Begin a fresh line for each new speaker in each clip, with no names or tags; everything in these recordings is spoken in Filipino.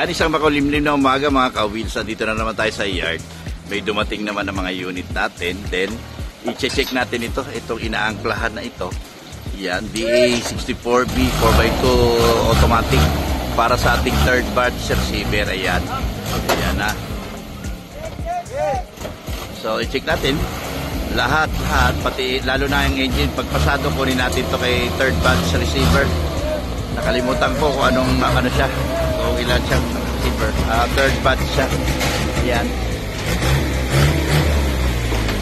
Yan, isang makulimlim na umaga mga ka-wheels. Dito na naman tayo sa yard. May dumating naman ng mga unit natin. Then, i-check natin ito. Itong inaangklahan na ito. Yan, DA64B 4x2 automatic para sa ating third batch receiver. Ayan. Ayan na. So, i-check natin. Lahat, pati lalo na yung engine. Pagpasado, kunin natin ito kay third batch receiver. Nakalimutan ko kung anong ano siya. Kung ilan siyang receiver. Third batch siya. Ayan.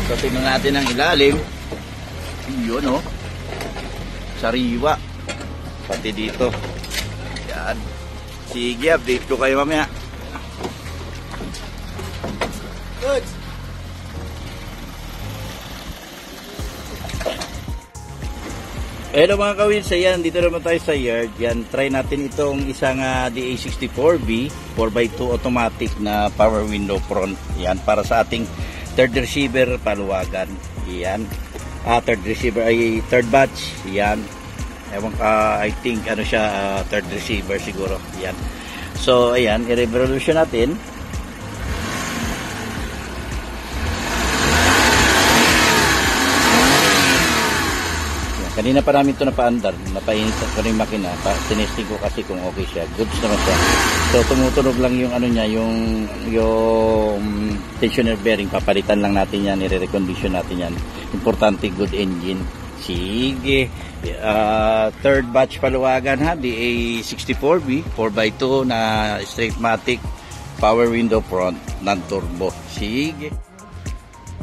So, tingnan natin ang ilalim. Yun, oh. Sariwa. Pati dito. Ayan. Sige, update ko kayo mamaya. Good. Hello mga ka-wheels, ayan, dito naman tayo sa yard. Yan, try natin itong isang DA64B 4x2 automatic na power window front. Yan, para sa ating third receiver paluwagan. Yan, third receiver ay third batch. Yan, ewan ka, I think ano siya, third receiver siguro. Yan, so ayan, i-revolution natin. Kanina pa namin ito napaandar, napainit ko rin yung makina, tinesting ko kasi kung okay siya, goods naman siya. So tumutunog lang yung ano niya, yung tensioner bearing, papalitan lang natin yan, i-recondition natin yan. Importante, good engine. Sige, third batch paluwagan ha, DA64B 4x2 na straight matic, power window front, non-turbo. Sige.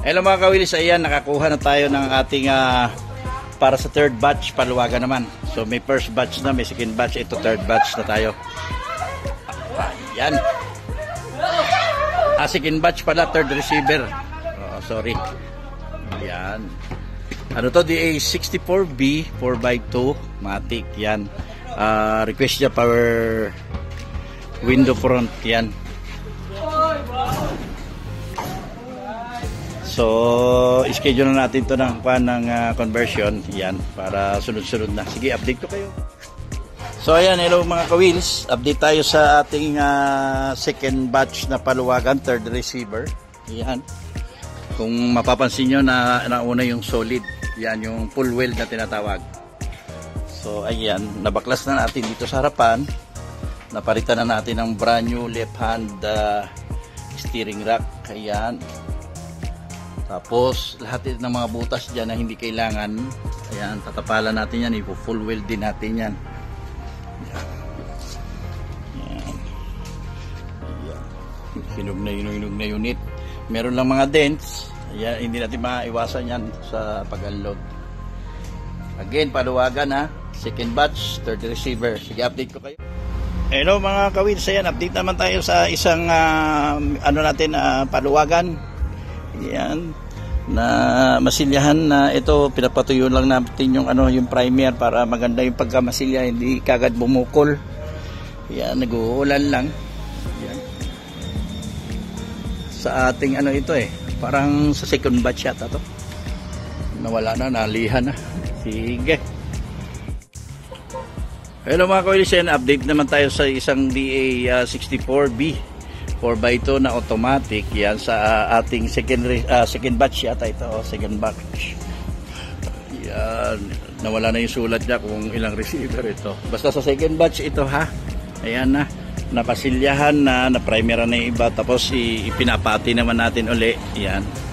Hello mga ka-wheels, ayan, nakakuha na tayo ng ating para sa third batch paluwagan naman. So may first batch na, may second batch, ito third batch na tayo. Ayan. Second batch pala, third receiver. Sorry. Ayan. Ano to, DA64B 4x2 matic. Yan. Request niya power window front. Yan. So, schedule na natin ito ng conversion. Yan, para sunod-sunod na. Sige, update ko kayo. So, ayan, hello mga ka-wheels. Update tayo sa ating second batch na paluwagan, third receiver. Yan. Kung mapapansin nyo na nauna yung solid. Yan, yung full weld na tinatawag. So, ayan, nabaklas na natin dito sa harapan. Napalitan na natin ng brand new left hand steering rack. Ayan. Tapos, lahat ng mga butas dyan na hindi kailangan, ayan, tatapalan natin yan, ipo-full weld din natin yan. Ayan. Ayan. Hinog na unit. Meron lang mga dents, ayan, hindi natin maiwasan yan sa pag-unload. Again, paluwagan ha, second batch, third receiver. Sige, update ko kayo. Hello mga ka-wheels, ayan, update naman tayo sa isang, paluwagan. Yan, na masilyahan na ito, pinapatuyo lang natin yung yung primer para maganda yung pagkamasilya, hindi kagad bumukol. Yan, nag-uulan lang. Yan. Sa ating ito parang sa second batch yata to. Nawala na, nalihan na. Sige. Hello mga ka-wheels, update naman tayo sa isang DA64B 4x2 na automatic. Yan sa ating second batch yata ito, second batch. Yan, nawala na yung sulat niya kung ilang receiver ito. Basta sa second batch ito ha. Ayan na, napasilyahan na, na-primer na yung iba, tapos ipinapati naman natin uli. Yan.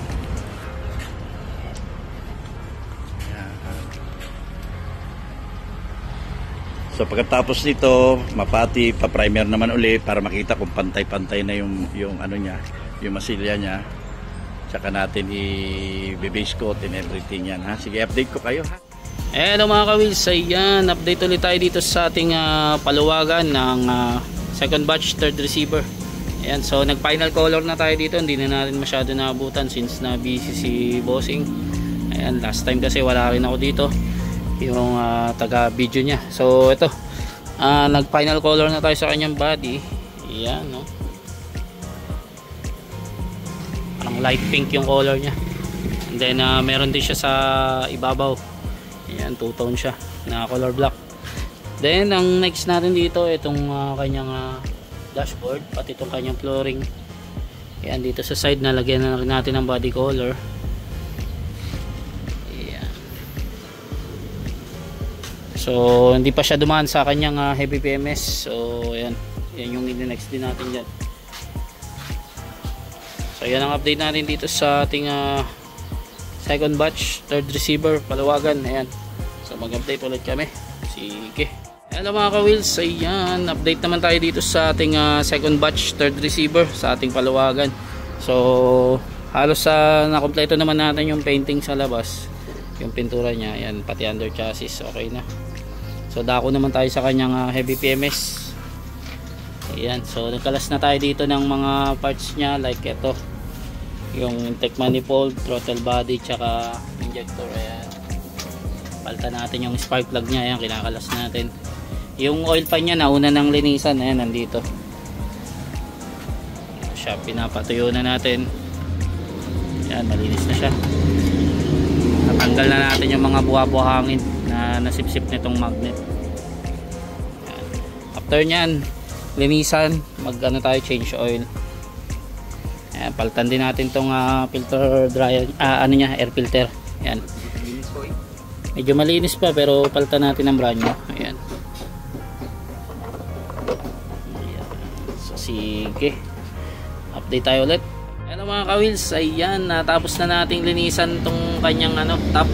So pagkatapos nito, mapati, pa-primer naman uli para makita kung pantay-pantay na yung niya, yung masilya niya. Tsaka natin i-base coat and everything yan ha. Sige, update ko kayo ha.
Hello mga ka-wheels, ayan, update ulit tayo dito sa ating paluwagan ng second batch third receiver. Ayan, so nag-final color na tayo dito, hindi na natin masyado naabutan since na busy si bossing. Ayan, last time kasi wala rin ako dito, yung taga video niya. So ito, nag final color na tayo sa kanyang body. Ayan, no, parang light pink yung color niya. And then meron din siya sa ibabaw. Ayan, two-tone siya na color black. Then ang next natin dito, itong kanyang dashboard, pati itong kanyang flooring. Ayan, dito sa side nalagyan na rin natin ng body color. Ayan. So hindi pa siya dumaan sa kanyang heavy PMS. So ayan, yan yung i-next din natin dyan. So yan ang update natin dito sa ating second batch, third receiver, Palawagan. Ayan. So mag-update ulit kami. Sige. Hello mga ka-wheels, ayan, update naman tayo dito sa ating second batch, third receiver sa ating Palawagan. So halos nakompleto naman natin yung painting sa labas, yung pintura niya, ayan, pati under chassis okay na. So dako naman tayo sa kanyang heavy PMS. Ayan, so nagkalas na tayo dito ng mga parts niya, like ito, yung intake manifold, throttle body, tsaka injector. Ayan, palitan natin yung spark plug niya, ayan, kinakalas natin. Yung oil pan niya nauna ng linisan, ayan, nandito siya, pinapatuyo na natin. Ayan, malinis na siya. Natanggal na natin yung mga buha-buhangin na nasipsip nitong magnet. Ayan. After nyan linisan, mag-ano tayo, change oil. Ayan, palitan din natin tong filter dryer, ano niya, air filter. Ayan, medyo malinis pa pero palitan natin ng brand new. Ayan. Sige, update tayo ulit. Hello mga ka-wheels, ayan, natapos na nating linisan tong kanyang top.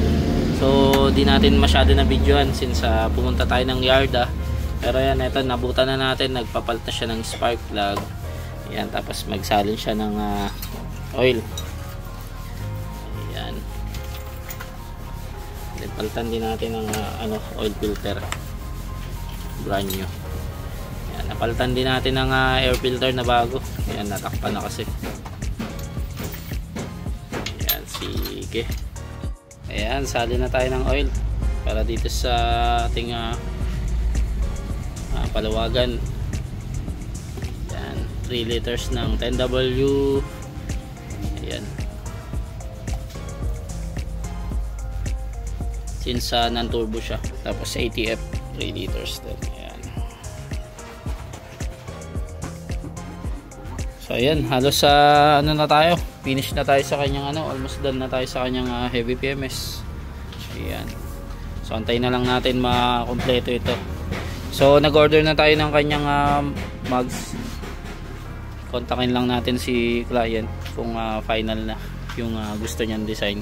So di natin masyado na videoan since pumunta tayo ng yard pero yan, ito, nabutan na natin, nagpapalit na siya ng spark plug. Ayan, tapos magsalin siya ng oil. Ayan, palitan din natin ng oil filter, brand new. Napalitan din natin ng air filter na bago. Ayan, natakpan na kasi. Ayan, sige. Ayan, sali na tayo ng oil para dito sa ating Palawagan. Ayan, 3 liters ng 10W. Ayan, since non-turbo siya. Tapos ATF 3 liters din. So ayan, halos ano na tayo, finish na tayo sa kanyang almost done na tayo sa kanyang heavy PMS. Ayan, so antayin na lang natin makompleto ito. So nag-order na tayo ng kanyang mugs. Kontakin lang natin si client kung final na yung gusto niyang design.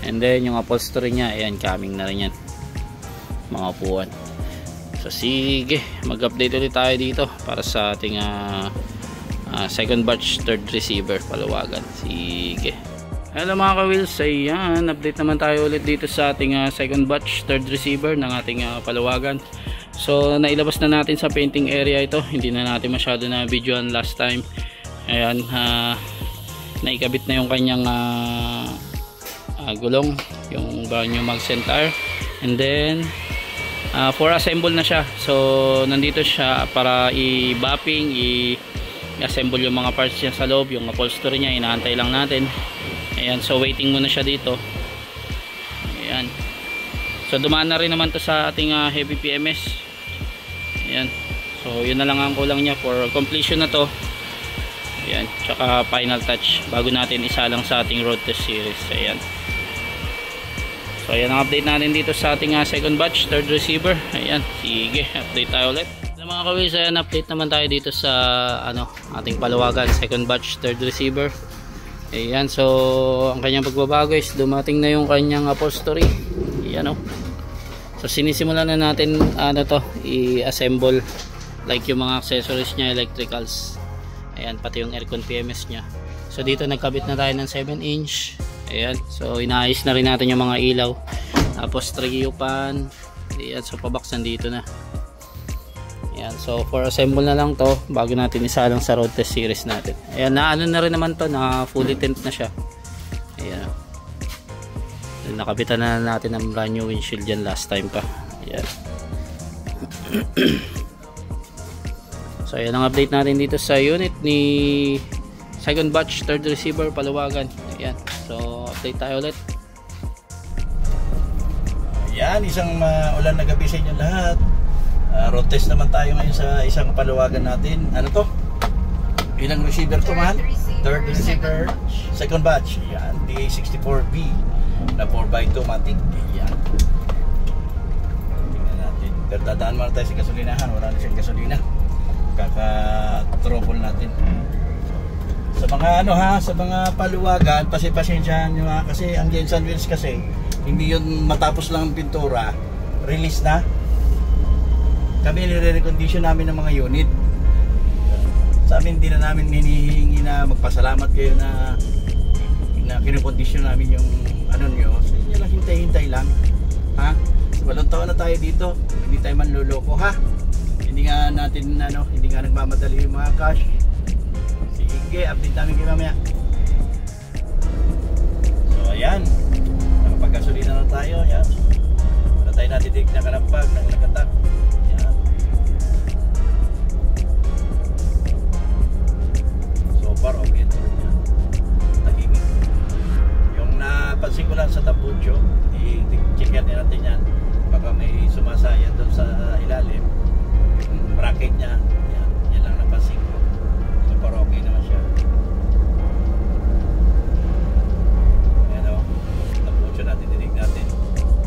And then yung upholstery niya, ayan, coming na rin yan, mga upuan. So sige, mag-update ulit tayo dito para sa ating second batch, third receiver, Palawagan. Sige. Hello mga ka-wheels, ayan, update naman tayo ulit dito sa ating second batch, third receiver ng ating Palawagan. So nailabas na natin sa painting area ito, hindi na natin masyado na videoan last time. Ayan, naikabit na yung kanyang gulong, yung brand new mag center, and then for assemble na siya. So nandito siya para i-bapping, i-assemble yung mga parts niya sa loob, yung upholstery niya, inaantay lang natin. Ayan, so waiting muna siya dito. Ayan, so dumaan na rin naman to sa ating heavy PMS. Ayan, so yun na lang ang kulang niya for completion na to. Ayan, tsaka final touch bago natin isalang sa ating road test series. Ayan, so ayan ang update natin dito sa ating second batch, third receiver. Ayan, sige, update tayo ulit. Mga ka-wheels, ayan, update naman tayo dito sa ating Palawagan, second batch, third receiver. Ayan, so ang kanyang pagbabago is dumating na yung kanyang upholstery. Ayan, so sinisimulan na natin i-assemble, like yung mga accessories niya, electricals. Ayan, pati yung aircon PMS niya. So dito nagkabit na tayo ng 7-inch. Ayan, so inaayos na rin natin yung mga ilaw. Tapos trigger pan. Ayan, so pabox nandito na. Ayan, so for assemble na lang to bago natin isalang sa road test series natin. Ayan, na rin naman to, na fully tint na siya. Ayan, nakabitan na natin ang brand new windshield dyan last time pa. Ayan. So ayan ang update natin dito sa unit ni second batch, third receiver, Palawagan. Ayan, so update tayo ulit.
Ayan, isang ulan na gabi sa inyo lahat. Road test naman tayo ngayon sa isang Palawagan natin. Ano to? Ilang receiver to, man? Third receiver, second batch. Yan, DA64B na 4x2 matic. Yan. Tingnan natin. Pero dadaan muna tayo sa gasolinahan. Wala na siyang gasolina. Kaka-trouble natin. Sa mga sa mga paluwagan, pasensyahan nyo ha, kasi ang Jensen wheels kasi hindi yun matapos lang ang pintura, release na. Kami nire-recondition namin ng mga unit. Sa amin, hindi na namin hinihingi na magpasalamat kayo na kinukondisyon namin yung nyo. So, hindi lang, hintay-hintay lang. Ha? 8 taon na tayo dito. Hindi tayo manluloko, ha? Hindi nga natin, hindi nga nagmamadali yung mga cash. Sige, update namin kayo mamaya. So, ayan. Nakapagkasulina na tayo. Ayan. Wala tayo natitig na kalampag ng nakatak. Okay ito rin yan. Tahimik. Yung napansin ko lang sa tambucho, i-checker natin yan. Baka may sumasaya doon sa ilalim. Yung bracket niya, yan lang napansin ko. So parang okay naman siya. Ayan o, tambucho natin, dinig natin.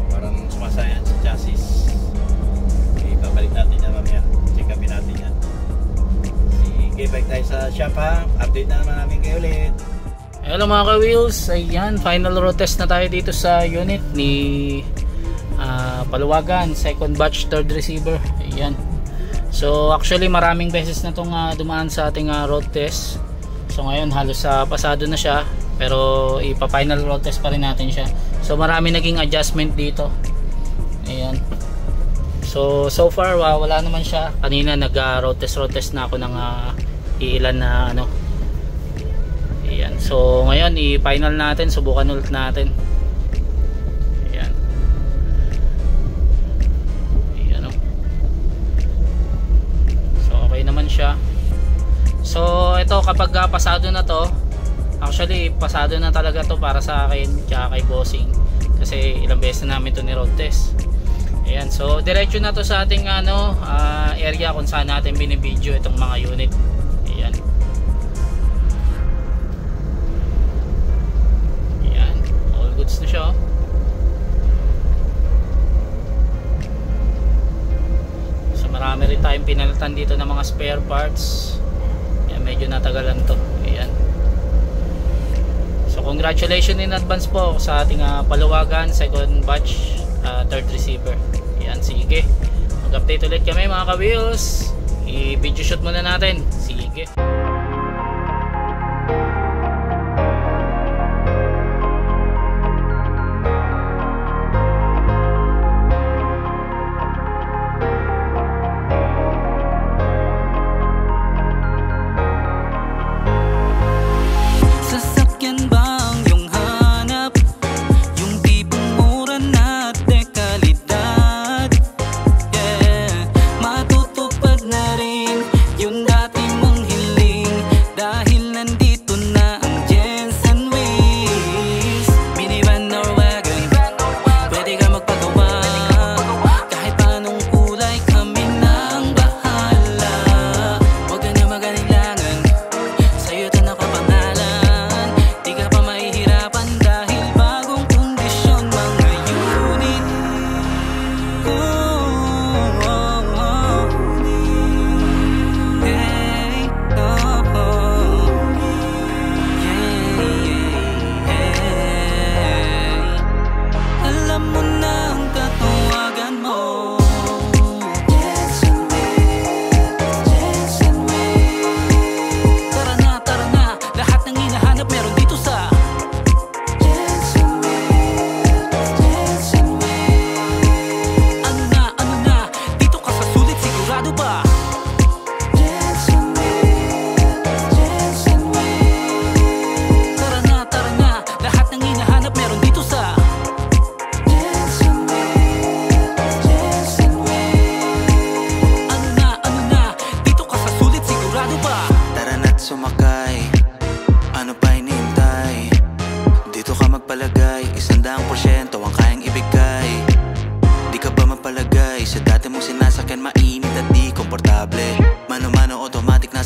Parang sumasaya sa chassis. Ibabalik natin yan mamaya. Check upin natin yan. Okay, balik tayo sa shop ha. Update na naman namin kayo ulit.
Hello mga ka-wheels. Ayan, final road test na tayo dito sa unit ni Paluwagan, second batch, third receiver. Ayan. So actually maraming beses na itong dumaan sa ating road test. So ngayon halos pasado na siya. Pero ipa-final road test pa rin natin siya. So marami naging adjustment dito. Ayan. So far wala naman siya. Kanina nag-road test na ako ng ilan na Ayan. So ngayon i-final natin, subukan ulit natin. Ayan. Ayan o. So okay naman siya. So ito kapag pasado na to, actually pasado na talaga to para sa akin tsaka kay bossing. Kasi ilang beses na namin to ni road test. Ayan, so diretso na to sa ating area kung saan natin binibideo itong mga unit. Ayan. Ayan, all goods na siya. So marami rin tayong pinalitan dito ng mga spare parts. Ayan, medyo natagalan to. Ayan. So congratulations in advance po sa ating Paluwagan, second batch, third receiver. Ayan, sige. Mag-update ulit kami mga ka-wheels. I-video shoot muna natin. Sige.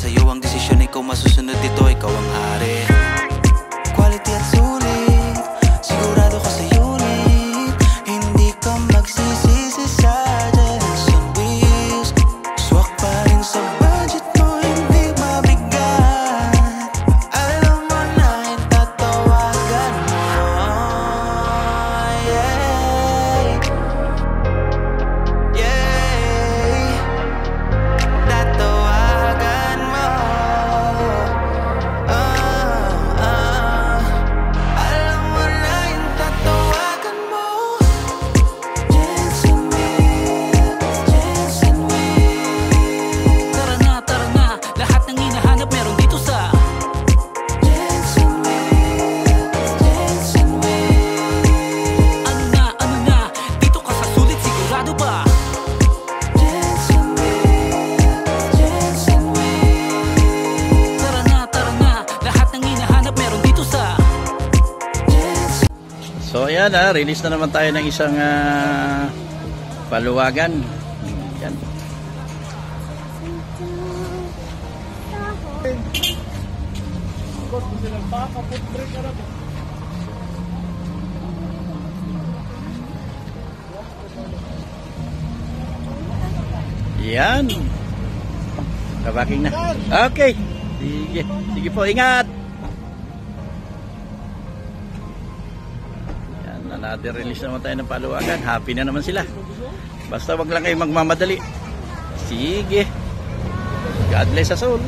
Nasa iyo ang desisyon, ikaw masusunod dito, ikaw ang hari. Quality at sulit, sigurado ka sa unit. Hindi ka magsisisi sa Jensen Wheels. Swak pa rin sa budget mo, hindi mabigat. Alam mo na yung tatawagan mo. Yeah, yeah, tatawagan mo. Alam mo na yung tatawagan mo. Jensen Wheels, Jensen Wheels.
Tara na, lahat ng hinahanap meron dito sa
Jensen Wheels, Jensen Wheels.
ano na, dito ka sa sulit, sigurado ba?
Jensen Wheels, Jensen Wheels.
Tara na, lahat ng hinahanap meron dito sa
So ayan release na naman tayo ng isang paluwagan. Yan. Yan. Kabaking na. Okay. Sige. Sige po, ingat. Yan, natin release naman tayo ng paluwagan. Happy na naman sila. Basta wag lang kayo magmamadali. Sige. God bless us all.